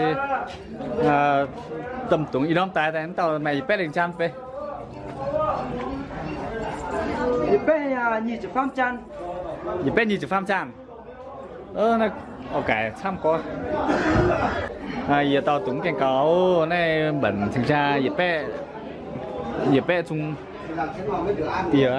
thì tầm tuổi ý đom tài tại tàu mày bé lên chăn về bé nhị chục pham chăn bé nhị chục pham chăn này ok tham có giờ tàu tụng cái cáo này bẩn thực ra dịp bé chung tỉa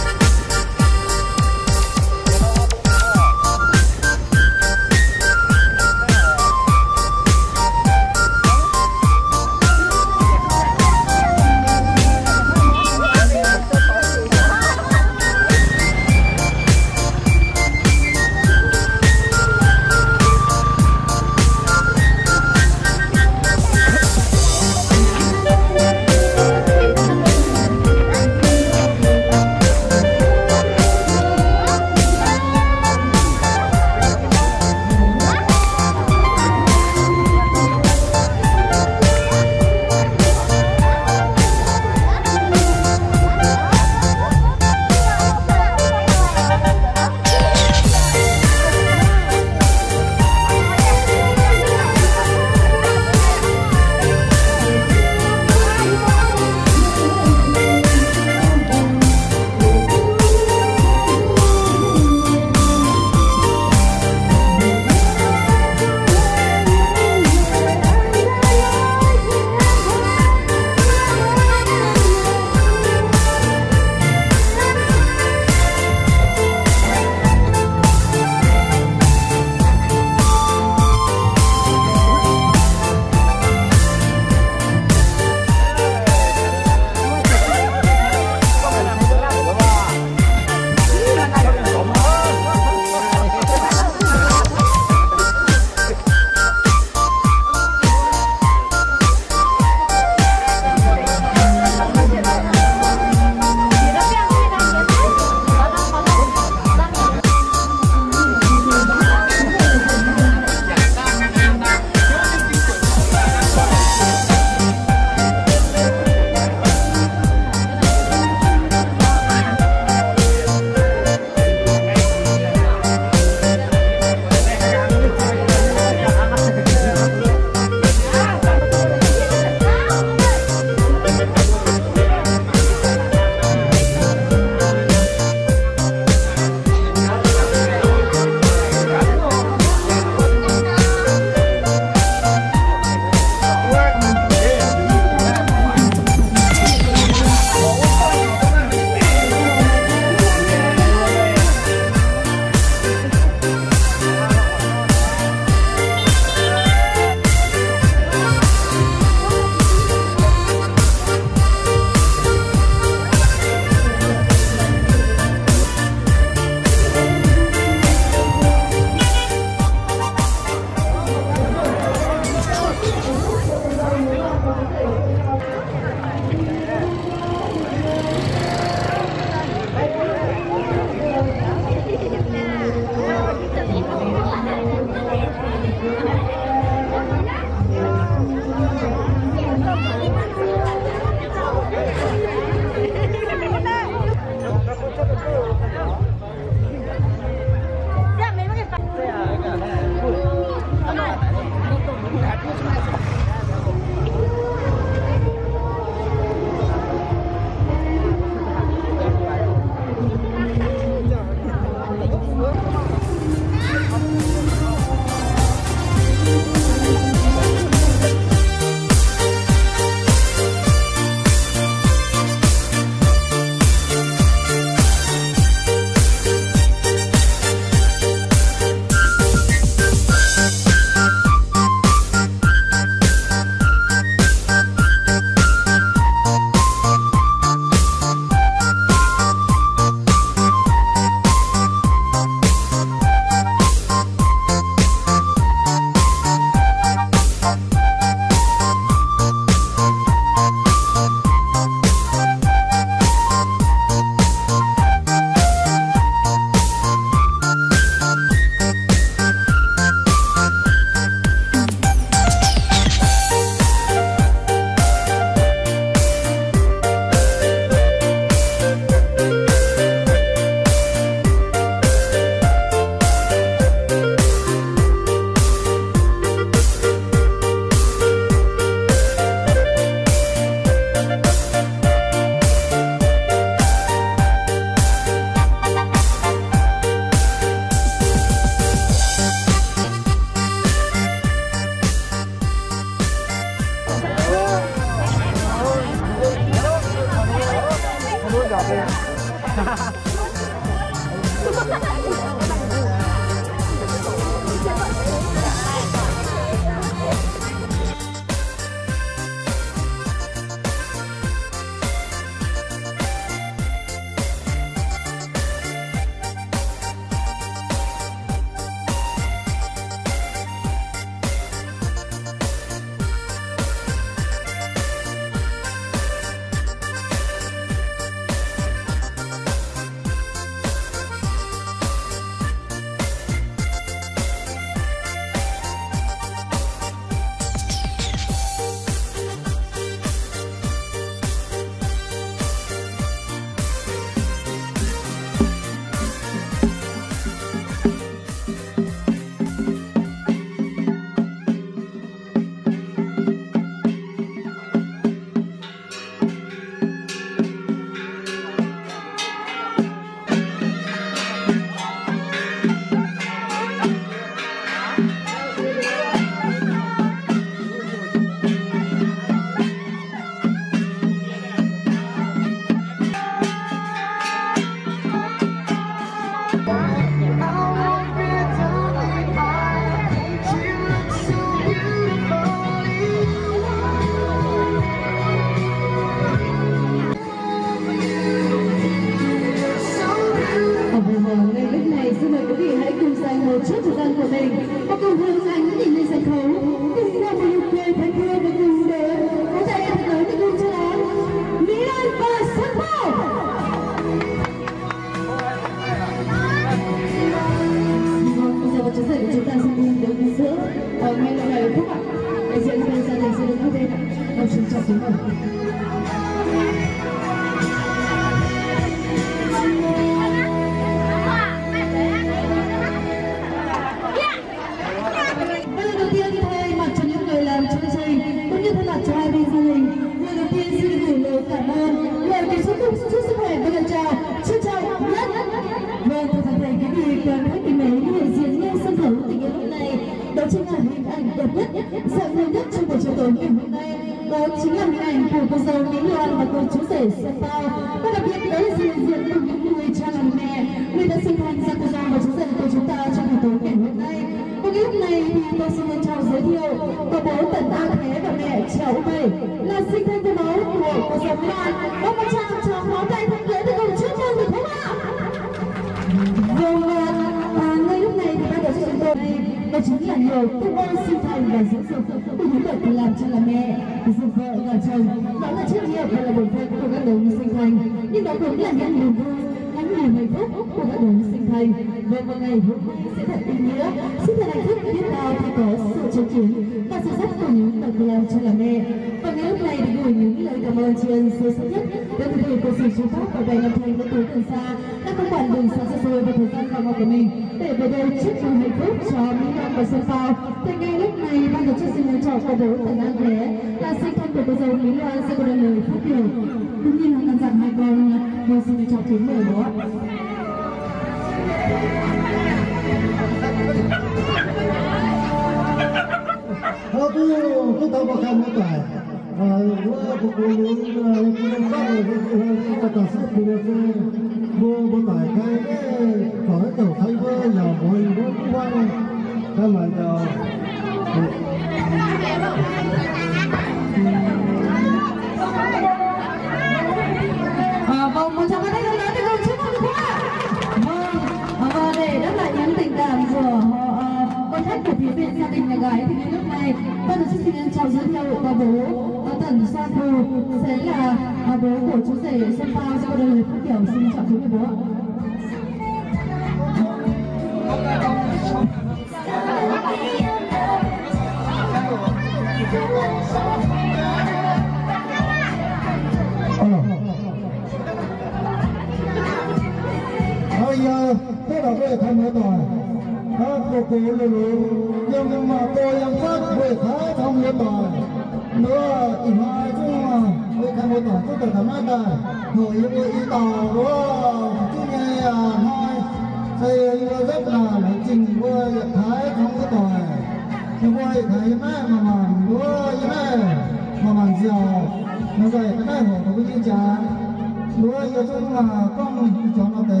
Lúa cho chúng là con cho nó về.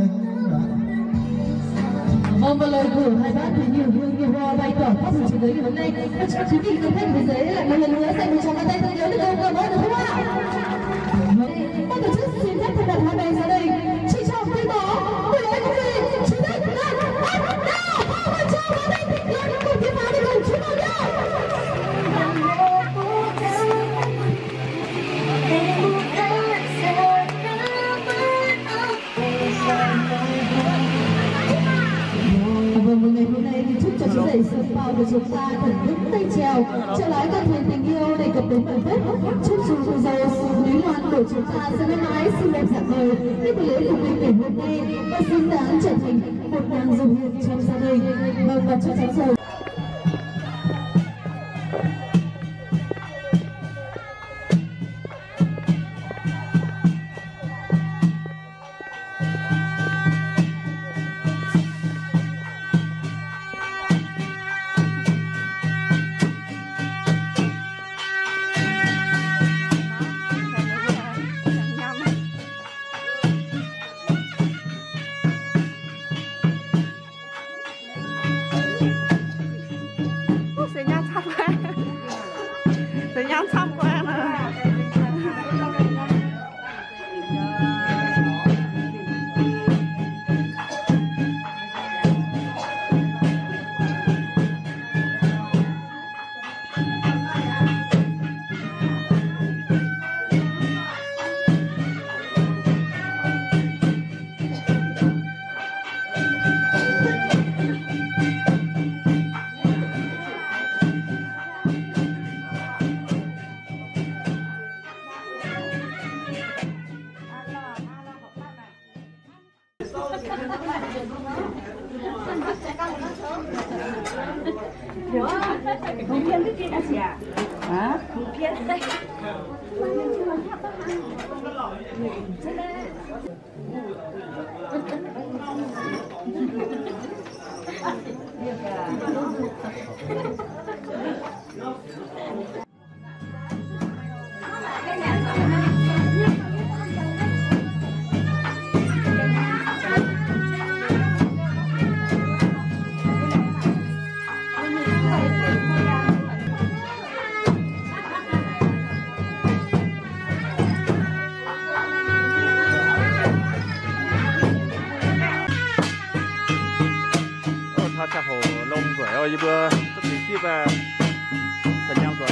Vâng, và lời của hai bác thì nhiều hương nhiều hoa bày tỏ phát sự tới ngày hôm nay. Và cho quý vị cùng khách thế giới lại một lần nữa dành một tràng tay thân nhớ được không? Cảm ơn được không ạ? Ban tổ chức xin phép thay mặt hai bè ra đây chỉ cho tuyên bố buổi lễ của mình chính thức là bắt đầu. Và chào vào đây là những cuộc tiếp pháo đi cùng chúng tôi nhé. Vâng, ngày hôm nay thì chúc cho chú rể Sông Pao của chúng ta thần đức tay trèo trở lại con thuyền tình yêu đề cập đến hạnh phúc. Chúc chú cô dâu lý ngoan của chúng ta sẽ mãi mãi xinh đẹp dạng người như buổi lễ của mình ngày hôm nay và xứng đáng trở thành một nàng dâu hiền trong gia đình. Vâng, và chắc chắn rồi. Không biết cái kia gì à? Hả? Không biết đấy. chả hồ lông rồi ơi bữa tất nhiên khi về thành nhau rồi.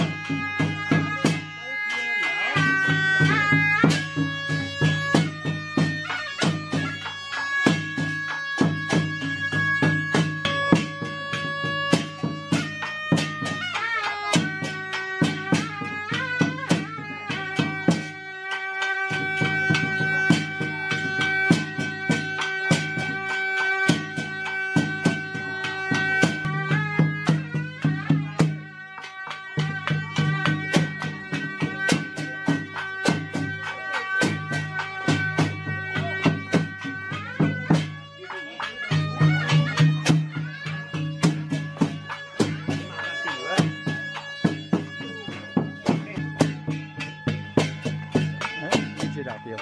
Đảo tiêu.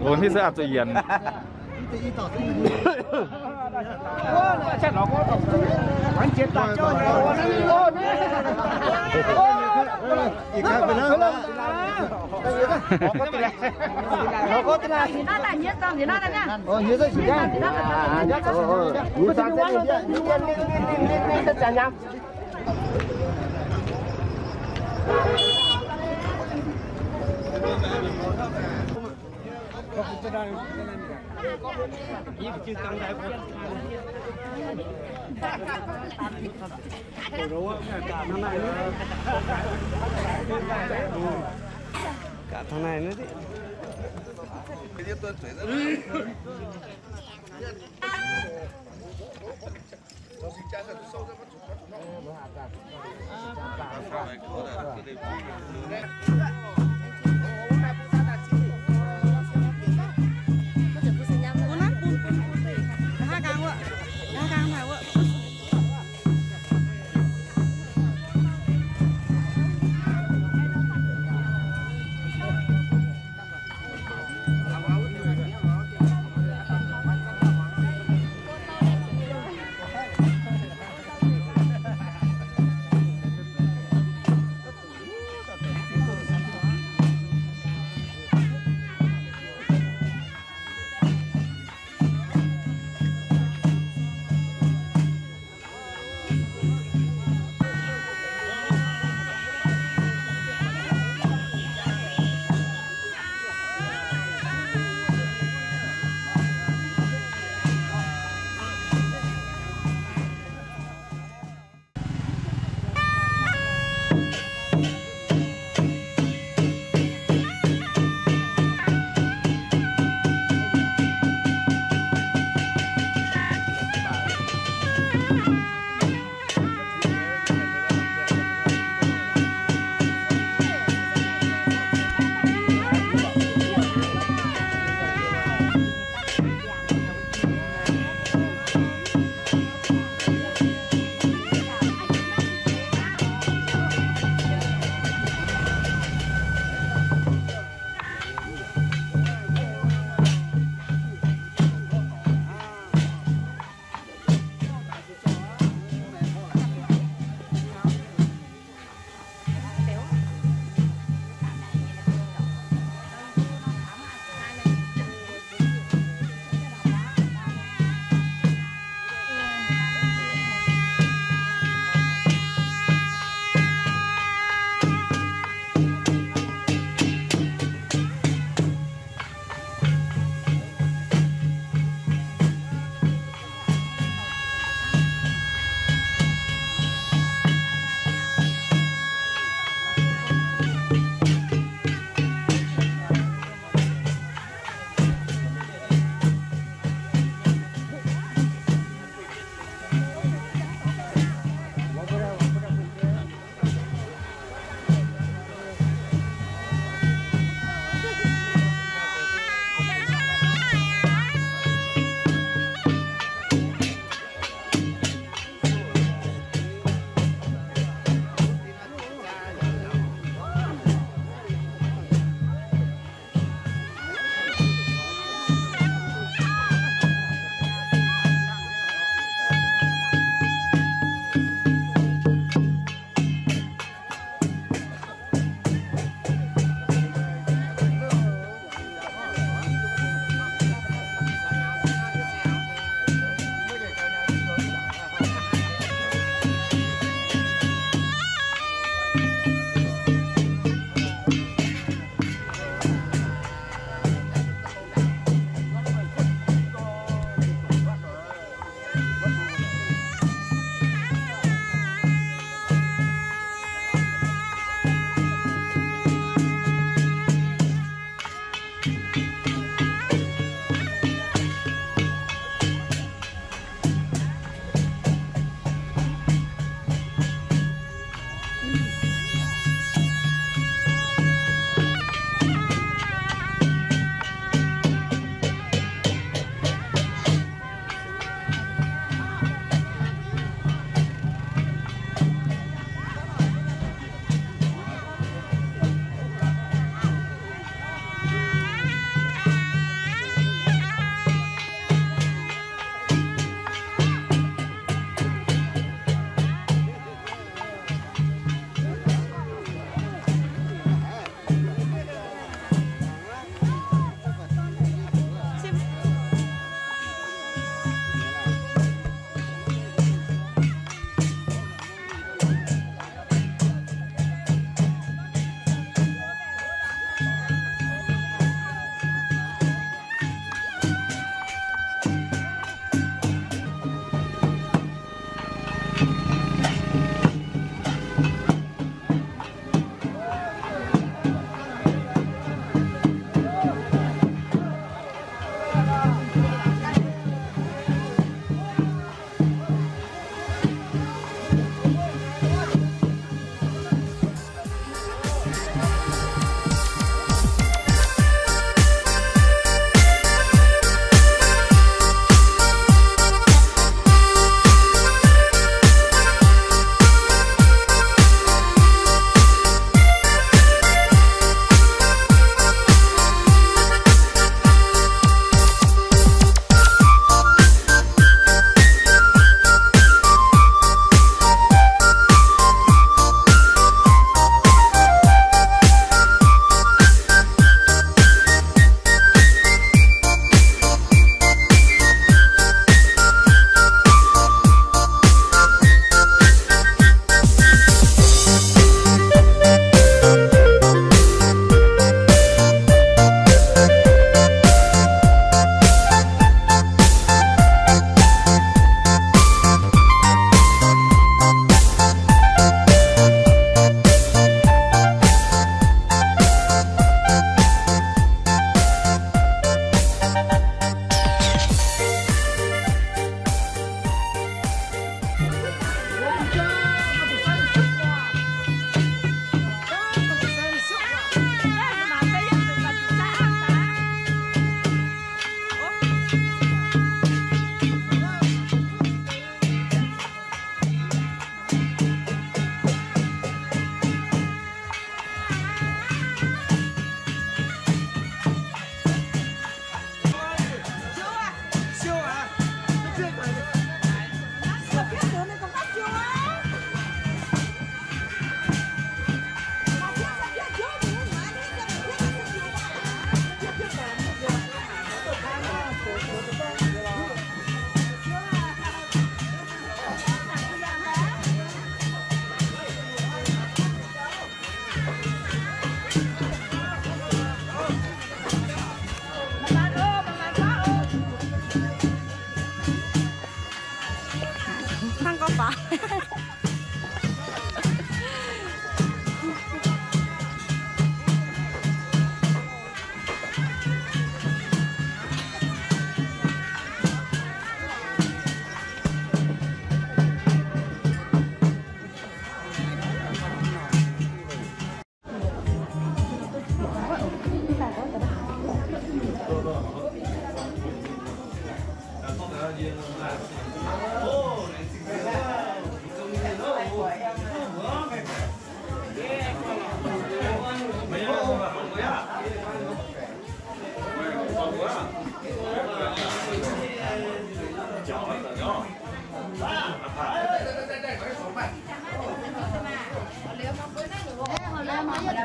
Uống thì sẽ áp cho yên. Chắc nó có quán chiến tạc cho nhau có tên là nó là nhiệt tâm thì nó là nha. như thế chỉ ra cả thằng này nữa đi.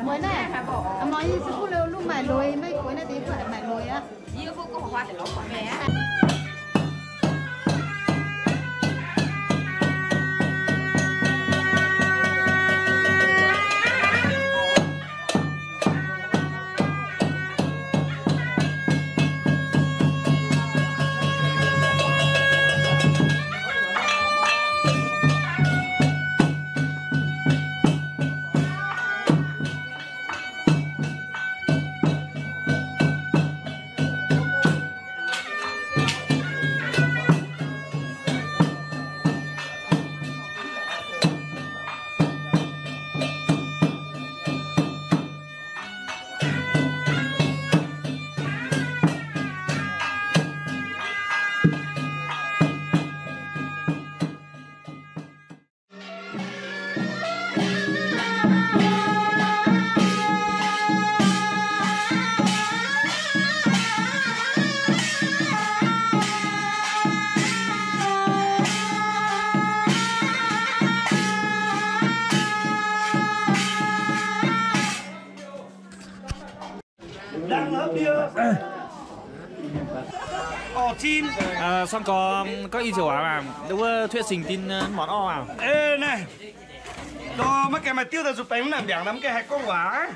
mới này ông nói sư phụ lâu lúc mải lùi mấy cuối này thì phải mải lùi á Yêu phụ có hoa để nó khỏi mẹ. Xong có ý chỗ à đúng thuyết trình tin món o à? Ê này, đó mấy cái mà tiêu tao chụp bánh làm đẻng lắm cái hạt con quả.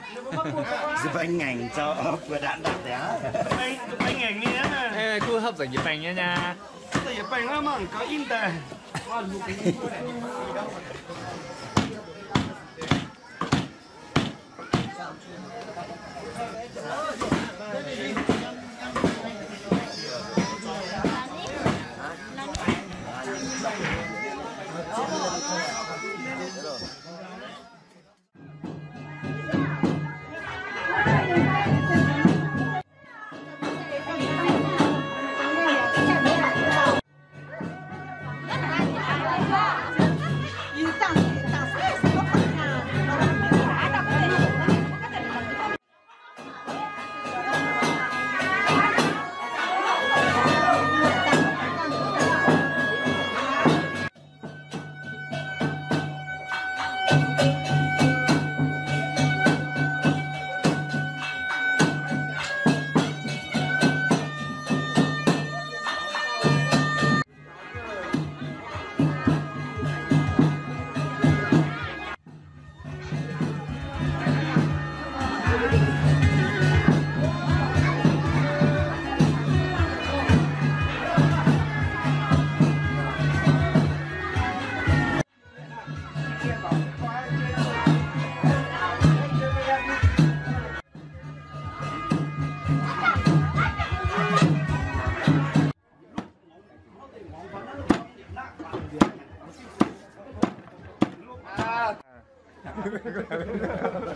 Chụp bánh ngành cho vừa đạn đạn đéo. Chụp bánh ngành như thế này. Ê, cứ hấp dẫn nhiệt bánh nha. Nhiệt bánh lắm mà có in tề.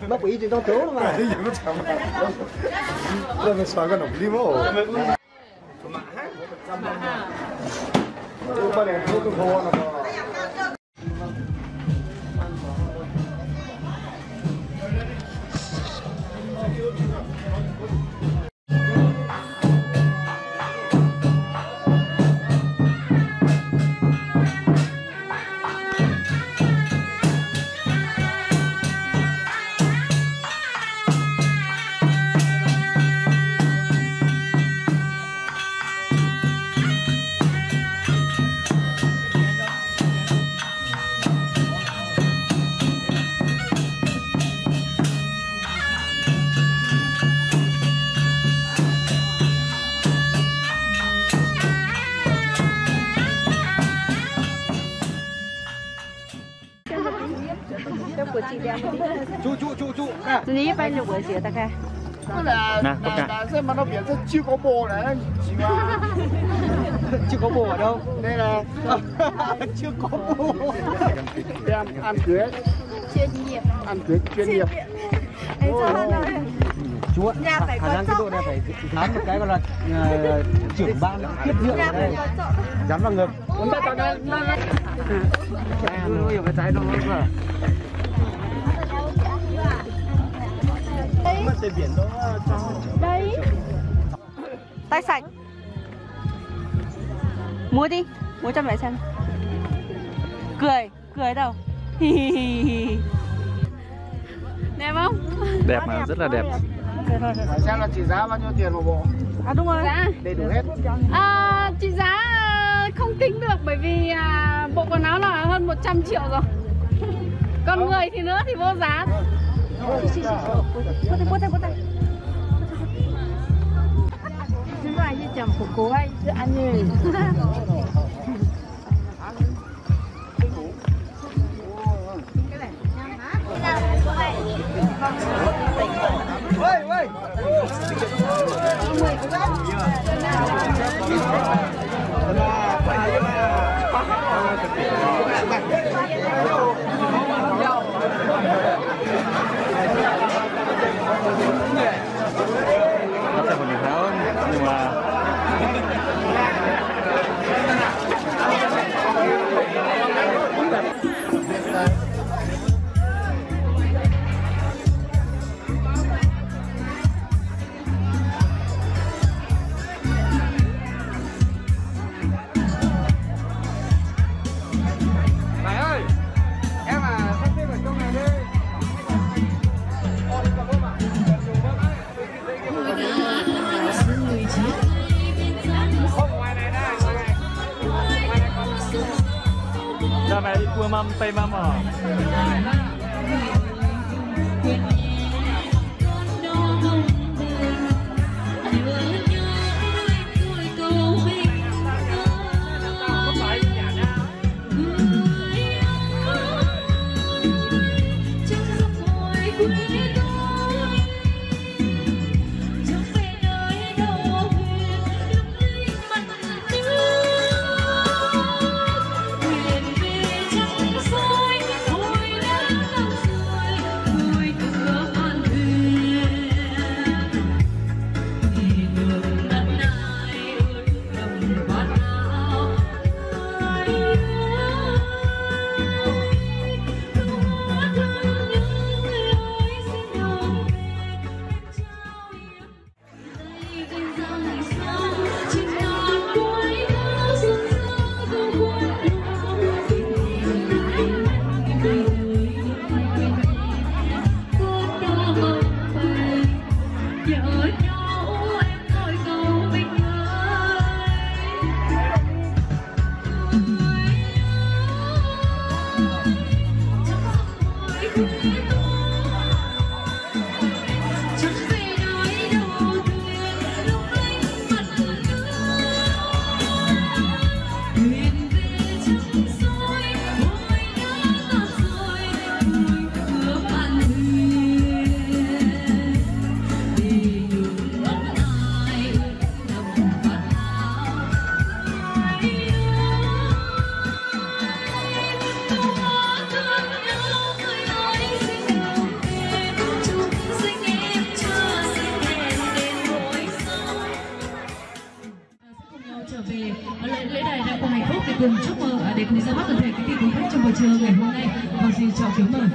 Mất ý thì tao trốn mà. Cái gì nó chậm. Rồi mình xoay cái nồng đi mô. Ba này nó cứ khô nó. 你摆六个鞋大概。 男生嘛都变成9个波了，是吗？9个波đâu? Đây là chưa có bộ. Em ăn cưới. chuyên nghiệp. Ăn cưới chuyên nghiệp. Ấy sao hơn rồi? Chúa, Nhà phải có cái độ này phải dán một cái gọi là trưởng ban tiếp rượu ở đây. Dán vào ngực. Chúng ta chọn đây. Em hiểu cái trái đâu rồi. Đấy. Tay sạch. Múa đi, múa cho mẹ xem. Cười đâu. Đẹp không? Đẹp mà, rất là đẹp. Xem là trị giá bao nhiêu tiền một bộ? À đúng rồi. Dạ. Đầy đủ hết. Trị giá không tính được bởi vì bộ quần áo là hơn 100 triệu rồi. Còn người thì nữa thì vô giá. Bút tay. Chúng ta như chồng của cô ấy, chứ anh như. Ôi. Nó sẽ một điểm tháo nhưng mà ra mày đi cua mâm tây mâm à? cùng chúc mừng để cùng ra mắt toàn thể quý vị quý khách trong buổi trưa ngày hôm nay. Và xin chào kính mời.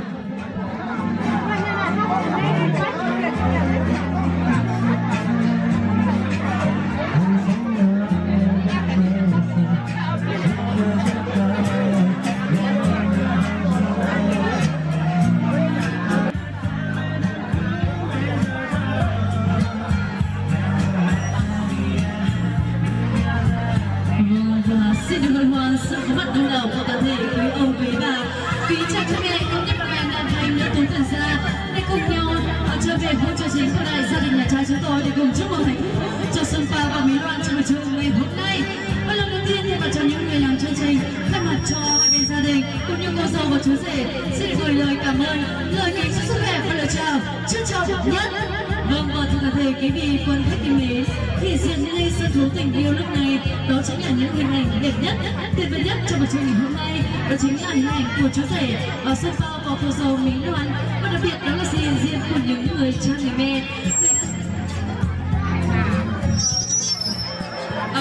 Xin được hân hoan sự có mặt đông đảo của toàn thể quý ông quý bà, quý cha cha mẹ cũng như bà mẹ đàn thành nữ tú thần gia để cùng nhau trở về khu chợ chính của đại gia đình nhà trai chúng tôi để cùng chúc mừng hạnh phúc cho Xuân Pha và Mỹ Loan trong buổi trưa ngày hôm nay. Và lần đầu tiên thì bà chào những người làm chương trình thay mặt cho hai bên gia đình cũng như cô dâu và chú rể xin gửi lời cảm ơn, lời kính chúc sức khỏe và lời chào trân trọng nhất. Vâng, và thưa toàn thể quý vị quân khách yêu mến, thì diện lên sân khấu tình yêu lúc này đó chính là những hình ảnh đẹp nhất, tuyệt vời nhất trong buổi chương trình hôm nay, đó chính là hình ảnh của chú rể ở Xuân Phao và cô dâu Mỹ Loan, và đặc biệt đó là sự hiện diện của những người cha người mẹ.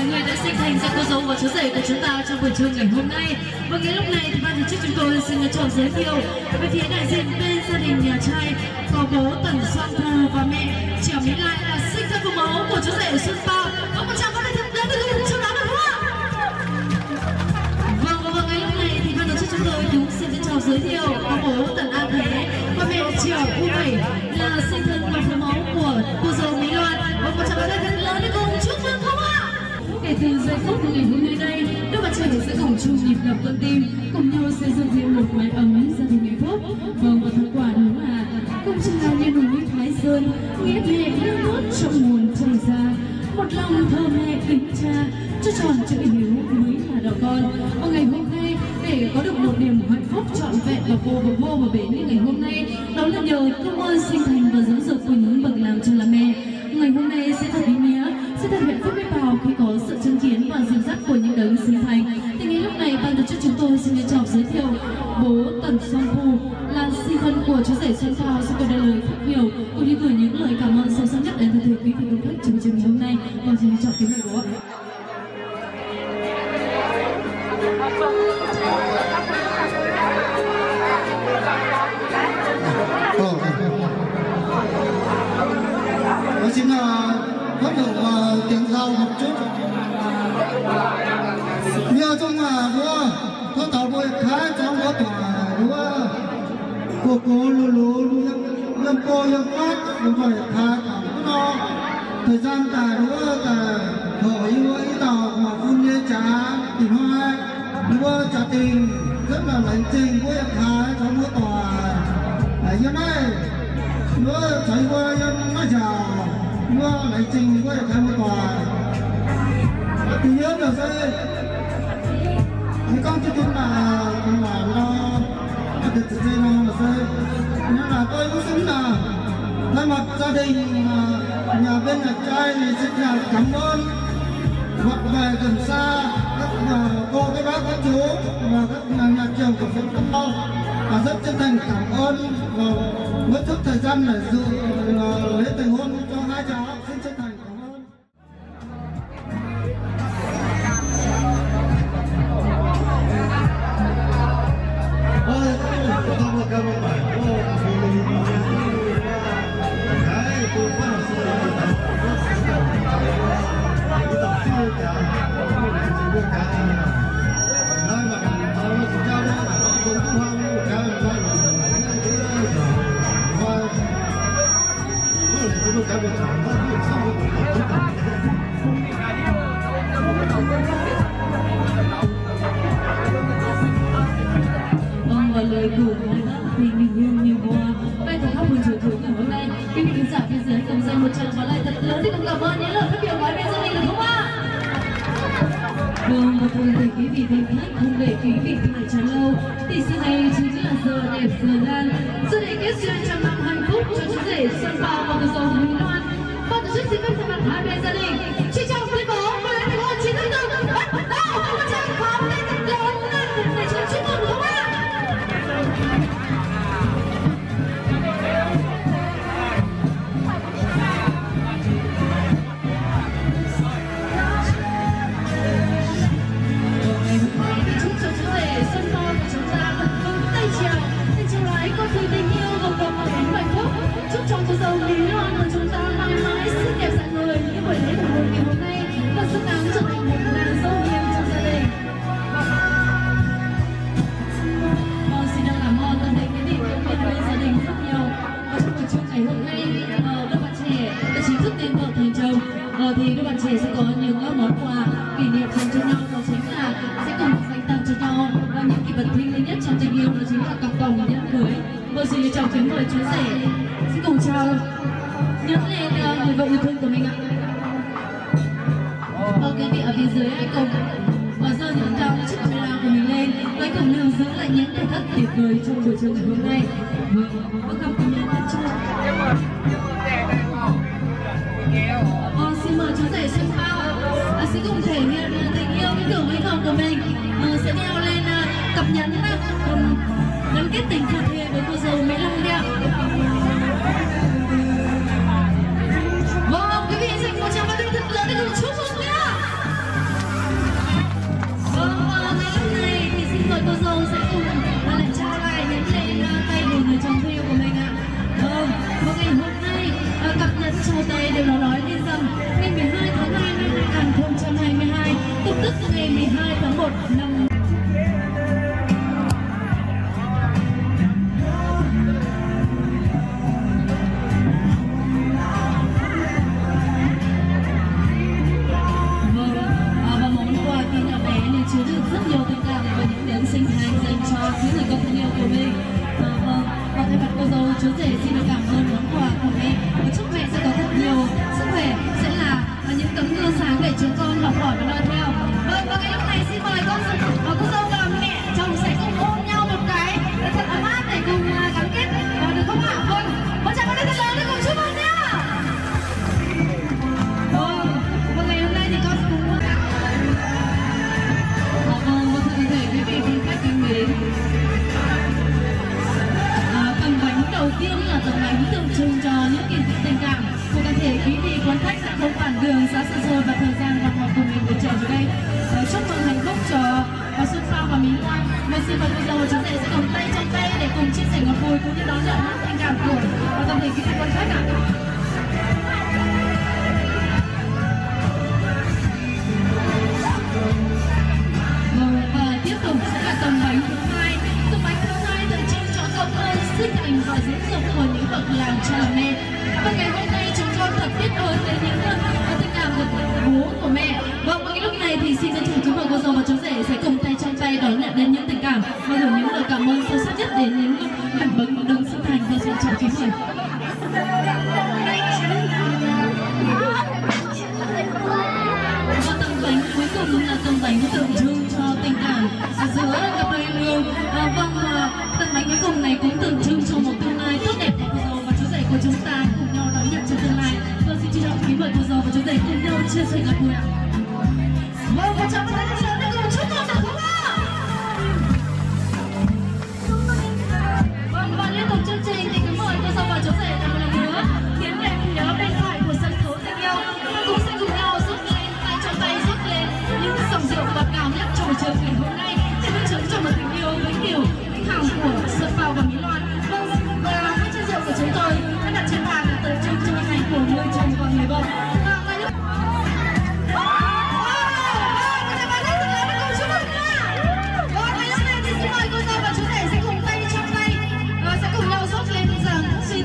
Người đã sinh thành ra cô dâu và chú rể của chúng ta trong buổi trưa ngày hôm nay. Và ngay lúc này thì ban tổ chức chúng tôi xin chọn giới thiệu về phía đại diện bên gia đình nhà trai có bố Tần Soan Thu và mẹ Trẻo Mỹ Lai là sinh thân phụ mẫu của chú rể Xuân Phao. Có một tràng pháo tay thật lớn để cùng chào đón được không ạ? Vâng, ngay lúc này thì ban tổ chức chúng tôi cũng xin chào giới thiệu có bố Tần An Thế và mẹ Trẻo Thu Bảy là sinh thân và phụ mẫu của cô dâu Mỹ Loan. Và một tràng pháo tay thật lớn để cùng chúc mừng không ạ? Kể từ giây phút ngày hôm nay đây, đôi bạn trẻ sẽ cùng chung nhịp đập con tim, cùng nhau xây dựng thêm một mái ấm gia đình hạnh phúc. Vâng, và thành quả đó là không chỉ là như núi Thái Sơn, nghĩa mẹ nước nuốt trong nguồn chảy ra, một lòng thơ mẹ kính cha, cho tròn chữ hiếu mới là đỏ con. Và ngày hôm nay, để có được một niềm hạnh phúc trọn vẹn và vô và bến như ngày hôm nay, đó là nhờ công ơn sinh thành và dưỡng dục của những bậc làm cha làm mẹ. Ngày hôm nay sẽ thật ý nghĩa, sẽ thật hạnh phúc biết bao khi có sự chứng kiến và dìu dắt của những đấng sinh thành. Thì ngay lúc này ban tổ chức chúng tôi xin trân trọng giới thiệu bố Tần Soan Thu là sinh thân của chú rể Xuân Phao sẽ có đôi lời phát biểu cũng như gửi những lời cảm ơn sâu sắc nhất đến toàn thể quý vị công khách trong chương trình hôm nay. Và xin trân trọng kính mời bố ạ. Xin bắt đầu tiếng giao một chút. Nhớ trong vua có tàu bơi khá trong có tòa vua cô lú lâm cô lâm phát lâm phải khá cảm nó thời gian ta vua ta hỏi vua ý tàu mà phun như trà tình hoa vua trà tình rất là lãnh tình vua khá trong có tòa như này vua thấy vua nói chào vua lãnh tình vua khá một tòa tự nhiên là sẽ những con chú là nó được tự nhiên nó sẽ nên là tôi cũng xin là thay mặt gia đình nhà bên nhà trai thì xin là cảm ơn hoặc về gần xa các cô các bác các chú và các nhà trường của Xuân Phao và rất chân thành cảm ơn và mất chút thời gian để dự lễ thành hôn cho hai cháu. Xin chân thành cảm ơn. Và lời của người ta thì mình hương như hoa. Vậy thì các buổi chiều thứ ngày hôm nay, quý vị khán giả phía dưới cùng dành một tràng pháo tay thật lớn để cùng cảm ơn những lời phát biểu của hai bên gia đình được không ạ? Vâng, và thôi thì quý vị thân khách không để quý vị phải chờ lâu, thì sau này chính là giờ đẹp giờ lan, giờ để kết duyên trăm năm hạnh phúc cho chú rể Xuân Phao và cô dâu Mỹ Loan. Và tổ chức xin phép thay mặt hai bên gia đình, xin chào quý bố và lễ thành hôn chính thức bắt đầu. Một tràng pháo tay thật lớn để chúng chúc mừng không ạ? Chúc cho chú rể Xuân Phao của chúng ta thật vững tay chèo, tay chèo lái con thuyền tình yêu và cuộc sống hạnh phúc. Chúc cho cô dâu Mỹ Loan của chúng ta mãi mãi xinh đẹp rạng ngời như buổi lễ thành hôn ngày hôm nay và xứng đáng trở thành một nàng dâu hiền trong gia đình. Vâng, xin cảm ơn toàn thể quý vị cũng như bên gia đình rất nhiều. Và trong buổi trưa ngày hôm nay, đôi bạn trẻ đã chính thức tên vợ thành chồng. Thì đôi bạn trẻ sẽ có những món quà kỷ niệm dành cho nhau, đó chính là sẽ cùng dành tặng cho nhau những kỷ vật thiêng liêng nhất trong tình yêu, đó chính là cặp vòng nhẫn cưới. Vâng, xin chào kính mời chú rể xin cùng chào nhấn lên người vợ yêu thương của mình ạ. Vâng, quý vị ở phía dưới hãy cùng và rơi những tràng tuyệt vời trong buổi trường ngày hôm nay. Vâng, gặp cùng nhau thật chưa? Xin mời chú rể Xuân Bao sẽ cùng thể hiện tình yêu với tưởng với vợ của mình, sẽ đeo lên cặp nhẫn gắn kết tình thật thề với cô dâu Mỹ Long đẹp. Vâng, quý vị dành một tràng pháo tay thật lớn để cùng chúc mừng nhá. Vâng, ngay lúc này thì xin mời cô dâu sẽ cùng lại trao lại nhẫn lên tay của người chồng yêu của mình ạ. Vâng, và ngày hôm nay cặp nhẫn trao tay đều nói lên rằng ngày 12 tháng 2 năm 2022, tức ngày 12 tháng 1 năm chứa được rất nhiều tình cảm và những nén sinh thành dành cho những người con thân yêu của mình. Và thay mặt cô dâu, chú rể xin được cảm ơn món quà của mẹ và chúc mẹ sẽ có thật nhiều sức khỏe, sẽ là những tấm gương sáng để chúng con học hỏi và noi theo. Vâng, và ngay lúc này xin mời cô dâu và mẹ chồng sẽ cùng ôm nhau một cái thật ấm áp để cùng gắn kết, được không ạ? Vâng, một tràng pháo tay thật lớn để cùng chúc mừng nhá. Và ngày hôm nay thì con cũng quý vị thân khách thân mến, tầng bánh đầu tiên là tầng bánh tượng trưng cho những kỷ niệm tình cảm của toàn thể quý vị quan khách đã không quản đường xa xôi và thời gian gặp mặt của mình để trở về đây. Chúc mừng hạnh phúc cho Xuân Bao và Mỹ Loan. Và xin mời cô dâu và chú rể sẽ cầm tay trong tay để cùng chia sẻ ngọt bùi cũng như đón nhận những tình cảm của toàn thể quý vị quan khách ạ. Tiếp tục sẽ là tầng bánh thứ hai. Tầng bánh thứ hai tượng trưng cho công ơn, sinh thành và dưỡng dục của những bậc làm cha làm mẹ. Và ngày hôm nay chúng con thật biết ơn đến những tình cảm của bố của mẹ. Vâng, và lúc này thì xin chân thành kính mời cô dâu và chú rể sẽ cùng tay trong tay đón nhận đến những tình cảm và gửi những lời cảm ơn sâu sắc nhất đến những mảnh bánh đấng sinh thành và sự trọng kính mời. Và tầng bánh cuối cùng là tầng bánh tượng trưng cho tình cảm giữa cặp đôi yêu. Vâng, tầng bánh cuối cùng này cũng tượng trưng cho một tương lai tốt đẹp của cô dâu và chú rể của chúng ta cùng nhau đón nhận cho tương lai. Vâng, xin trân trọng kính mời cô dâu và chú rể cùng nhau chia sẻ ngọt bùi ạ. Vâng, và chào mừng tất cả các bạn chúc mừng được không ạ? Vâng, và liên tục chương trình thì kính mời cô dâu và chú rể một lần nữa tiến về phía bên phải của sân khấu tình yêu. Cùng sẽ cùng nhau giúp lên tay trong tay giúp lên những dòng rượu ngọt ngào nhất trong trường ngày hôm nay để minh chứng cho một tình yêu với kiểu khách hàng của Xuân Bao và Mỹ Loan. Vâng, và hai chai rượu của chúng tôi đã đặt trên bàn là tượng trưng cho ngày của người chồng và người vợ.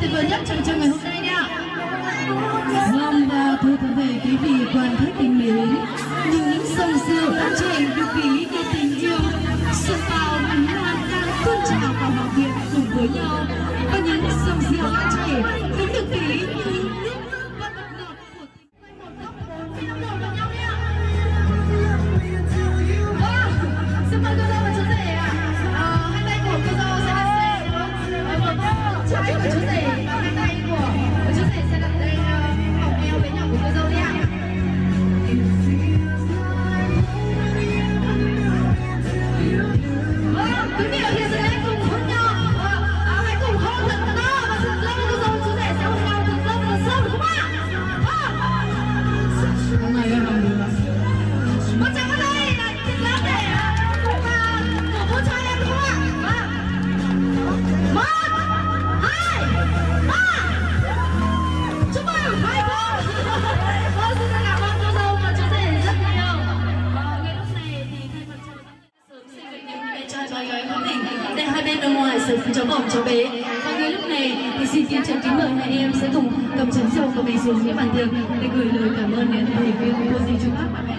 Tuyệt vời nhất trong chương ngày hôm nay nha. Vâng, và thưa quý vị, quý vị quan khách tình mến, những dòng rượu đã chảy được ví như tình yêu. Xuân Bao và Mỹ Loan đang tuôn trào vào hòa quyện cùng với nhau, và những dòng rượu đã chảy cũng được ví như những nước và bọt ngọt của tình một góc khi nó đổ vào nhau nha. Xin mời cô dâu và chú rể ạ. Hai tay của cô dâu sẽ đặt lên trái của chú rể và hai tay của chú rể sẽ đặt lên vòng eo bé nhỏ của cô dâu đi ạ. Quý vị ở phía dưới hãy cùng hôn nhau, hãy cùng hôn thật to và thật lâu cô dâu chú rể sẽ hôn nhau thật lâu và thật sâu được không ạ? Hôm nay em làm được. Một tràng pháo tay là thật lớn để cùng cổ vũ cho em đúng không ạ? Một, hai, ba. Chúc mừng hai cô. Xin cảm ơn cô dâu và chú rể rất nhiều. Ngay lúc này thì thay mặt cho sớm xin được những bé trai và gái hữu tình để hai bên ở ngoài sớm cháu bỏng cháu bé. Và ngay lúc này thì xin kính chào kính mời hai em sẽ cùng cầm chén rượu của mình xuống phía bàn tiệc để gửi lời cảm ơn đến thầy viên cô dì chú bác bạn mẹ.